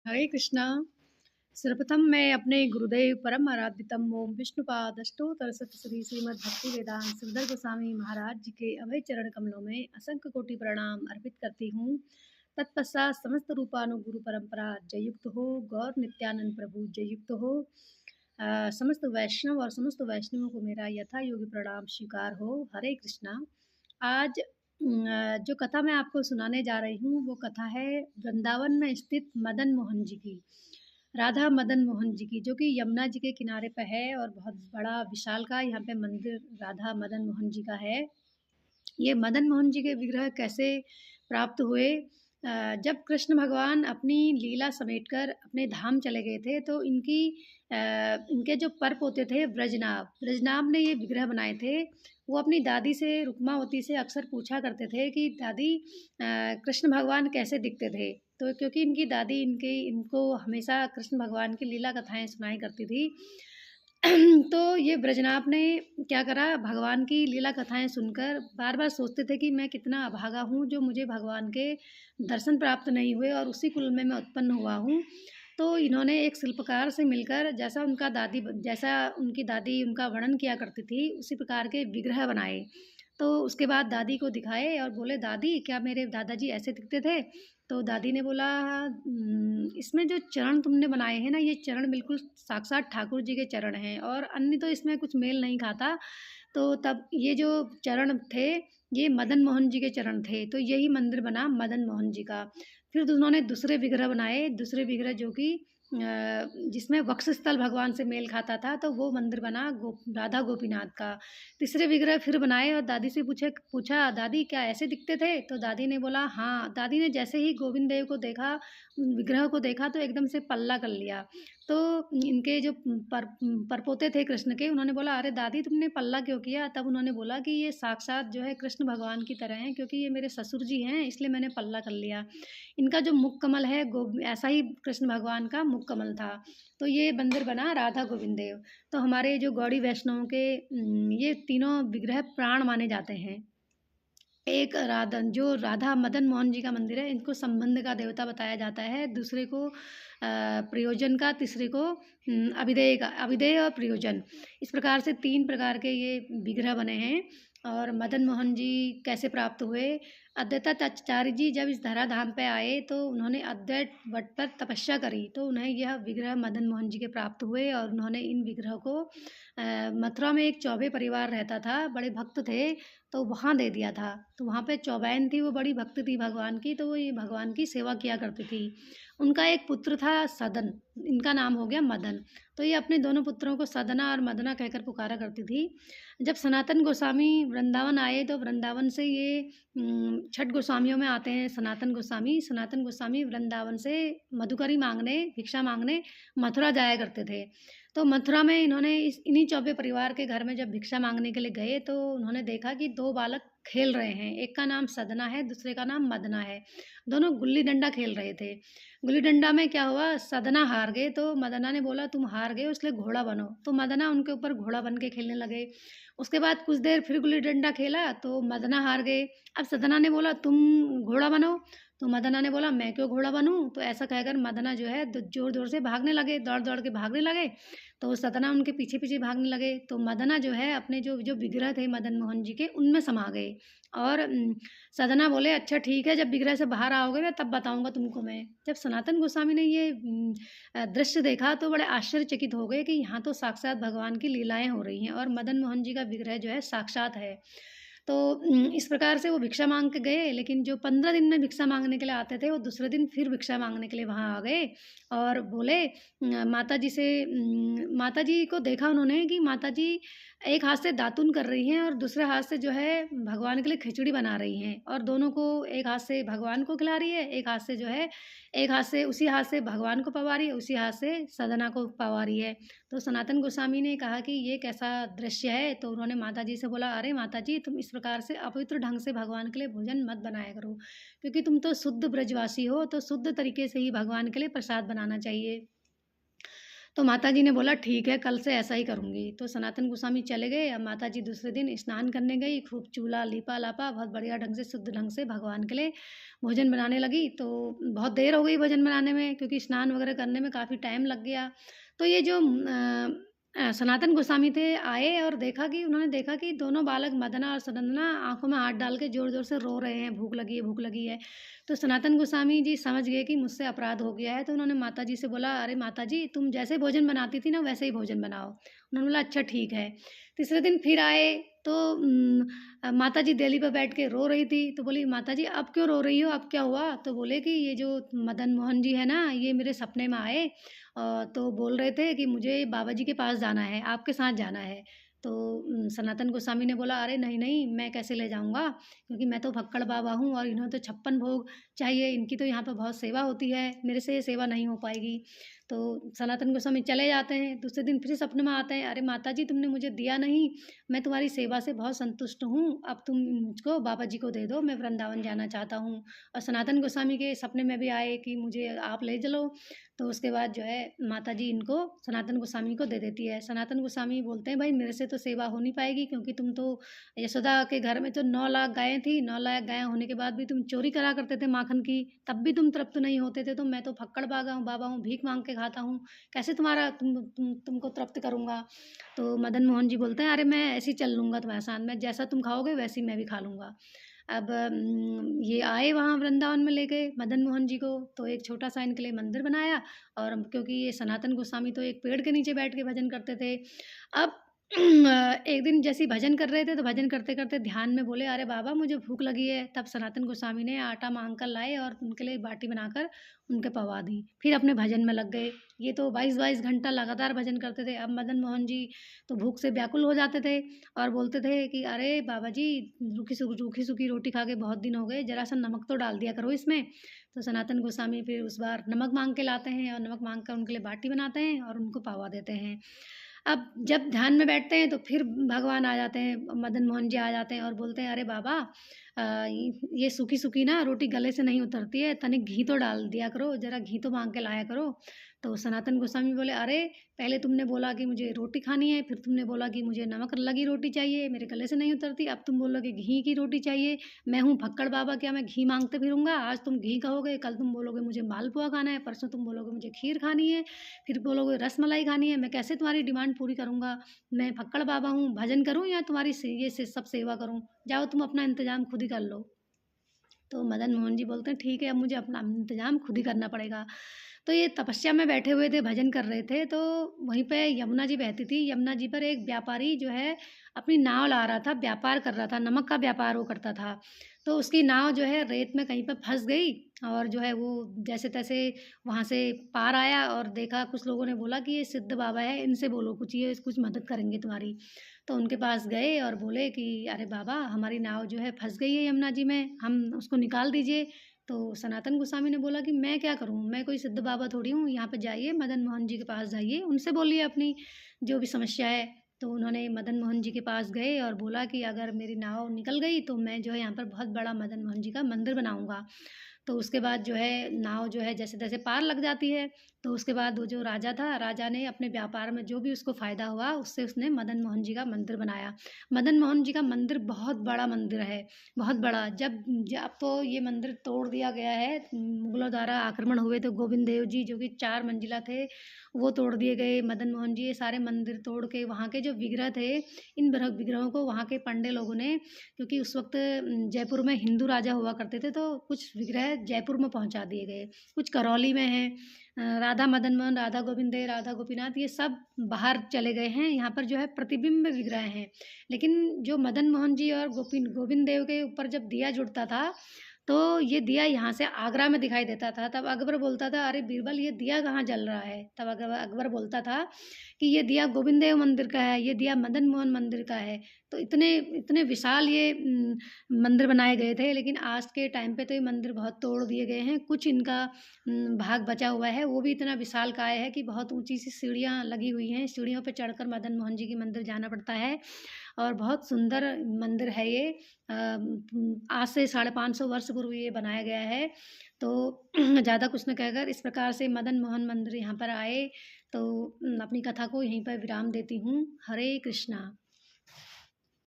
हरे कृष्णा। सर्वप्रथम मैं अपने गुरुदेव परम आराध्यतम ओम विष्णुपादष्टोत्तर श्री श्रीमद् भक्ति वेदांत सुंदर गोस्वामी महाराज जी के अभय चरण कमलों में असंख्य कोटि प्रणाम अर्पित करती हूँ। तत्पश्चात समस्त रूपानुगुरु परंपरा जयुक्त हो, गौर नित्यानंद प्रभु जयुक्त हो। समस्त वैष्णव और समस्त वैष्णवों को मेरा यथा योग्य प्रणाम स्वीकार हो। हरे कृष्णा। आज जो कथा मैं आपको सुनाने जा रही हूँ वो कथा है वृंदावन में स्थित मदन मोहन जी की, राधा मदन मोहन जी की, जो कि यमुना जी के किनारे पर है और बहुत बड़ा विशाल का यहाँ पे मंदिर राधा मदन मोहन जी का है। ये मदन मोहन जी के विग्रह कैसे प्राप्त हुए? जब कृष्ण भगवान अपनी लीला समेटकर अपने धाम चले गए थे तो इनके जो पर पोते थे ब्रजनाभ ने ये विग्रह बनाए थे। वो अपनी दादी से रुक्मावती से अक्सर पूछा करते थे कि दादी कृष्ण भगवान कैसे दिखते थे। तो क्योंकि इनकी दादी इनको हमेशा कृष्ण भगवान की लीला कथाएं सुनाई करती थी। तो ये ब्रजनाभ ने क्या करा, भगवान की लीला कथाएं सुनकर बार बार सोचते थे कि मैं कितना अभागा हूँ जो मुझे भगवान के दर्शन प्राप्त नहीं हुए और उसी कुल में मैं उत्पन्न हुआ हूँ। तो इन्होंने एक शिल्पकार से मिलकर जैसा उनकी दादी उनका वर्णन किया करती थी उसी प्रकार के विग्रह बनाए। तो उसके बाद दादी को दिखाए और बोले, दादी क्या मेरे दादाजी ऐसे दिखते थे? तो दादी ने बोला, इसमें जो चरण तुमने बनाए हैं ना, ये चरण बिल्कुल साक्षात ठाकुर जी के चरण हैं और अन्य तो इसमें कुछ मेल नहीं खाता। तो तब ये जो चरण थे ये मदन मोहन जी के चरण थे, तो यही मंदिर बना मदन मोहन जी का। फिर उन्होंने दूसरे विग्रह बनाए, दूसरे विग्रह जो कि जिसमें वक्षस्थल भगवान से मेल खाता था, तो वो मंदिर बना राधा गोपीनाथ का। तीसरे विग्रह फिर बनाए और दादी से पूछा, दादी क्या ऐसे दिखते थे? तो दादी ने बोला हाँ। दादी ने जैसे ही गोविंद देव को देखा, उन विग्रह को देखा तो एकदम से पल्ला कर लिया। तो इनके जो परपोते थे कृष्ण के, उन्होंने बोला, अरे दादी तुमने पल्ला क्यों किया? तब उन्होंने बोला कि ये साक्षात जो है कृष्ण भगवान की तरह हैं, क्योंकि ये मेरे ससुर जी हैं इसलिए मैंने पल्ला कर लिया। इनका जो मुख कमल है ऐसा ही कृष्ण भगवान का मुख कमल था। तो ये मंदिर बना राधा गोविंद देव। तो हमारे जो गौड़ी वैष्णवों के ये तीनों विग्रह प्राण माने जाते हैं। एक जो राधा मदन मोहन जी का मंदिर है, इनको संबंध का देवता बताया जाता है, दूसरे को प्रयोजन का, तीसरे को अभिधेय और प्रयोजन। इस प्रकार से 3 प्रकार के ये विग्रह बने हैं। और मदन मोहन जी कैसे प्राप्त हुए? अद्वैताचार्य जी जब इस धराधाम पे आए तो उन्होंने अद्वैत वट पर तपस्या करी, तो उन्हें यह विग्रह मदन मोहन जी के प्राप्त हुए और उन्होंने इन विग्रह को मथुरा में एक चौबे परिवार रहता था, बड़े भक्त थे, तो वहाँ दे दिया था। तो वहाँ पे चौबैन थी, वो बड़ी भक्त थी भगवान की, तो वो ये भगवान की सेवा किया करती थी। उनका एक पुत्र था सदन, इनका नाम हो गया मदन। तो ये अपने दोनों पुत्रों को सदना और मदना कहकर पुकारा करती थी। जब सनातन गोस्वामी वृंदावन आए तो वृंदावन से ये छठ गोस्वामियों में आते हैं सनातन गोस्वामी वृंदावन से मधुकरी मांगने, भिक्षा मांगने मथुरा जाया करते थे। तो मथुरा में इन्होंने इन्हीं चौबे परिवार के घर में जब भिक्षा मांगने के लिए गए तो उन्होंने देखा कि 2 बालक खेल रहे हैं, एक का नाम सदना है, दूसरे का नाम मदना है। दोनों गुल्ली डंडा खेल रहे थे। गुल्ली डंडा में क्या हुआ, सदना हार गए तो मदना ने बोला तुम हार गए हो इसलिए घोड़ा बनो, तो मदना उनके ऊपर घोड़ा बन के खेलने लगे। उसके बाद कुछ देर फिर गुल्ली डंडा खेला तो मदना हार गए। अब सदना ने बोला तुम घोड़ा बनो, तो मदना ने बोला मैं क्यों घोड़ा बनूं? तो ऐसा कहकर मदना जो है जोर जोर से भागने लगे, दौड़ दौड़ के भागने लगे। तो सदना उनके पीछे पीछे भागने लगे। तो मदना जो है अपने जो जो विग्रह थे मदन मोहन जी के, उनमें समा गए। और सदना बोले अच्छा ठीक है, जब विग्रह से बाहर आओगे ना तब बताऊंगा तुमको मैं। जब सनातन गोस्वामी ने ये दृश्य देखा तो बड़े आश्चर्यचकित हो गए कि यहाँ तो साक्षात भगवान की लीलाएं हो रही हैं और मदन मोहन जी का विग्रह जो है साक्षात है। तो इस प्रकार से वो भिक्षा मांग के गए, लेकिन जो 15 दिन में भिक्षा मांगने के लिए आते थे वो दूसरे दिन फिर भिक्षा मांगने के लिए वहाँ आ गए और बोले माता जी को देखा उन्होंने कि माता जी एक हाथ से दातुन कर रही हैं और दूसरे हाथ से जो है भगवान के लिए खिचड़ी बना रही हैं, और दोनों को एक हाथ से भगवान को खिला रही है, एक हाथ से जो है एक हाथ से उसी हाथ से भगवान को पवा रही है, उसी हाथ से सदना को पवा रही है। तो सनातन गोस्वामी ने कहा कि ये कैसा दृश्य है? तो उन्होंने माता जी से बोला, अरे माता जी तुम इस प्रकार से अपवित्र ढंग से भगवान के लिए भोजन मत बनाया करो, क्योंकि तुम तो शुद्ध ब्रजवासी हो, तो शुद्ध तरीके से ही भगवान के लिए प्रसाद बनाना चाहिए। तो माताजी ने बोला ठीक है, कल से ऐसा ही करूँगी। तो सनातन गोस्वामी चले गए। अब माताजी दूसरे दिन स्नान करने गई, खूब चूल्हा लीपा-लापा बहुत बढ़िया ढंग से, शुद्ध ढंग से भगवान के लिए भोजन बनाने लगी। तो बहुत देर हो गई भोजन बनाने में, क्योंकि स्नान वगैरह करने में काफ़ी टाइम लग गया। तो ये जो सनातन गोस्वामी थे, आए और उन्होंने देखा कि दोनों बालक मदना और सुनंदना आँखों में हाथ डाल के ज़ोर-ज़ोर से रो रहे हैं, भूख लगी है, भूख लगी है। तो सनातन गोस्वामी जी समझ गए कि मुझसे अपराध हो गया है, तो उन्होंने माताजी से बोला, "अरे माताजी, तुम जैसे भोजन बनाती थी ना, वैसे ही भोजन बनाओ।" उन्होंने बोला, "अच्छा ठीक है।" तीसरे दिन फिर आए, तो माताजी देहली पे बैठ के रो रही थी, तो बोली, "माताजी अब क्यों रो रही हो? अब क्या हुआ?" तो बोले कि ये जो मदन मोहन जी है ना, ये मेरे सपने में आए, तो बोल रहे थे कि मुझे बाबा जी के पास जाना है, आपके साथ जाना है। तो सनातन गोस्वामी ने बोला, "अरे नहीं, नहीं, मैं कैसे ले जाऊँगा? क्योंकि मैं तो भक्कड़ बाबा हूँ और इन्हें तो 56 भोग चाहिए, इनकी तो यहाँ पे बहुत सेवा होती है, मेरे से ये सेवा नहीं हो पाएगी।" तो सनातन गोस्वामी चले जाते हैं, दूसरे दिन फिर सपने में आते हैं, "अरे माताजी, तुमने मुझे दिया नहीं, मैं तुम्हारी सेवा से बहुत संतुष्ट हूँ, अब तुम मुझको बाबा जी को दे दो, मैं वृंदावन जाना चाहता हूँ।" और सनातन गोस्वामी के सपने में भी आए कि मुझे आप ले चलो। तो उसके बाद जो है माताजी इनको सनातन गोस्वामी को दे देती है। सनातन गोस्वामी बोलते हैं, "भाई मेरे से तो सेवा हो नहीं पाएगी, क्योंकि तुम तो यशोदा के घर में तो 9 लाख गायें थी, 9 लाख गायें होने के बाद भी तुम चोरी करा करते थे माखन की, तब भी तुम तृप्त नहीं होते थे, तो मैं तो फक्कड़ बाबा हूँ, भीख माँग के खाता हूँ, कैसे तुमको तृप्त करूँगा?" तो मदन मोहन जी बोलते हैं, "अरे मैं ऐसे ही चल लूँगा तुम्हारे साथ में, जैसा तुम खाओगे वैसे ही मैं भी खा लूँगा।" अब ये आए वहाँ वृंदावन में ले गए मदन मोहन जी को, तो एक छोटा-सा इनके लिए मंदिर बनाया। और क्योंकि ये सनातन गोस्वामी तो एक पेड़ के नीचे बैठ के भजन करते थे। अब एक दिन जैसे ही भजन कर रहे थे, तो भजन करते-करते ध्यान में बोले, "अरे बाबा, मुझे भूख लगी है।" तब सनातन गोस्वामी ने आटा माँग कर लाए और उनके लिए बाटी बनाकर उनके पवा दी। फिर अपने भजन में लग गए। ये तो 22-22 घंटा लगातार भजन करते थे। अब मदन मोहन जी तो भूख से व्याकुल हो जाते थे और बोलते थे कि, "अरे बाबा जी, रूखी-सूखी रोटी खा के बहुत दिन हो गए, ज़रा-सा नमक तो डाल दिया करो इसमें।" तो सनातन गोस्वामी फिर उस बार नमक माँग के लाते हैं और नमक माँग कर उनके लिए बाटी बनाते हैं और उनको पवा देते हैं। अब जब ध्यान में बैठते हैं, तो फिर भगवान आ जाते हैं, मदन मोहन जी आ जाते हैं और बोलते हैं, "अरे बाबा, ये सूखी-सूखी ना रोटी गले से नहीं उतरती है, तनिक घी तो डाल दिया करो, ज़रा घी तो माँग के लाया करो।" तो सनातन गोस्वामी बोले, "अरे! पहले तुमने बोला कि मुझे रोटी खानी है, फिर तुमने बोला कि मुझे नमक लगी रोटी चाहिए, मेरे गले से नहीं उतरती, अब तुम बोलोगे घी की रोटी चाहिए। मैं हूँ भक्कड़ बाबा, क्या मैं घी माँगते फिरूँगा? आज तुम घी कहोगे, कल तुम बोलोगे मुझे मालपुआ खाना है, परसों तुम बोलोगे मुझे खीर खानी है, फिर बोलोगे रसमलाई खानी है। मैं कैसे तुम्हारी डिमांड पूरी करूँगा? मैं भक्कड़ बाबा हूँ, भजन करूँ या तुम्हारी सब सेवा करूँ? जाओ तुम अपना इंतज़ाम खुद ही कर लो।" तो मदन मोहन जी बोलते हैं, "ठीक है, अब मुझे अपना इंतज़ाम खुद ही करना पड़ेगा।" तो ये तपस्या में बैठे हुए थे, भजन कर रहे थे, तो वहीं पे यमुना जी बहती थी। यमुना जी पर एक व्यापारी जो है अपनी नाव ला रहा था, व्यापार कर रहा था, नमक का व्यापार वो करता था। तो उसकी नाव जो है रेत में कहीं पे फँस गई और जो है वो जैसे-तैसे वहाँ से पार आया और देखा, कुछ लोगों ने बोला कि ये सिद्ध बाबा है, इनसे बोलो कुछ, ये कुछ मदद करेंगे तुम्हारी। तो उनके पास गए और बोले कि, "अरे बाबा, हमारी नाव जो है फँस गई है यमुना जी में, हम उसको निकाल दीजिए।" तो सनातन गोस्वामी ने बोला कि मैं क्या करूँ? मैं कोई सिद्ध बाबा थोड़ी हूँ, यहाँ पे जाइए मदन मोहन जी के पास जाइए, उनसे बोलिए अपनी जो भी समस्या है। तो उन्होंने मदन मोहन जी के पास गए और बोला कि अगर मेरी नाव निकल गई, तो मैं जो है यहाँ पर बहुत बड़ा मदन मोहन जी का मंदिर बनाऊँगा। तो उसके बाद जो है नाव जो है जैसे-तैसे पार लग जाती है। तो उसके बाद वो जो राजा था, राजा ने अपने व्यापार में जो भी उसको फ़ायदा हुआ, उससे उसने मदन मोहन जी का मंदिर बनाया। मदन मोहन जी का मंदिर बहुत बड़ा मंदिर है, बहुत बड़ा। अब तो ये मंदिर तोड़ दिया गया है, मुगलों द्वारा आक्रमण हुए थे, गोविंद देव जी जो कि 4 मंजिला थे, वो तोड़ दिए गए। मदन मोहन जी ये सारे मंदिर तोड़ के वहाँ के जो विग्रह थे, इन विग्रहों को वहाँ के पंडे लोगों ने, क्योंकि उस वक़्त जयपुर में हिंदू राजा हुआ करते थे, तो कुछ विग्रह जयपुर में पहुँचा दिए गए, कुछ करौली में हैं। राधा मदन मोहन, राधा गोविंद देव, राधा गोपीनाथ, ये सब बाहर चले गए हैं। यहाँ पर जो है प्रतिबिंब विग्रह हैं। लेकिन जो मदन मोहन जी और गोविंद देव के ऊपर जब दिया जुड़ता था, तो ये दिया यहाँ से आगरा में दिखाई देता था। तब अकबर बोलता था, "अरे बीरबल, ये दिया कहाँ जल रहा है?" तब अकबर बोलता था कि ये दिया गोविंद देव मंदिर का है, ये दिया मदन मोहन मंदिर का है। तो इतने इतने विशाल ये मंदिर बनाए गए थे, लेकिन आज के टाइम पे तो ये मंदिर बहुत तोड़ दिए गए हैं। कुछ इनका भाग बचा हुआ है, वो भी इतना विशालकाय है कि बहुत ऊँची-सी सीढ़ियाँ लगी हुई हैं। सीढ़ियों पे चढ़कर मदन मोहन जी के मंदिर जाना पड़ता है और बहुत सुंदर मंदिर है ये। आज से 550 वर्ष पूर्व ये बनाया गया है। तो ज़्यादा कुछ ना कहकर इस प्रकार से मदन मोहन मंदिर यहाँ पर आए, तो अपनी कथा को यहीं पर विराम देती हूँ। हरे कृष्णा।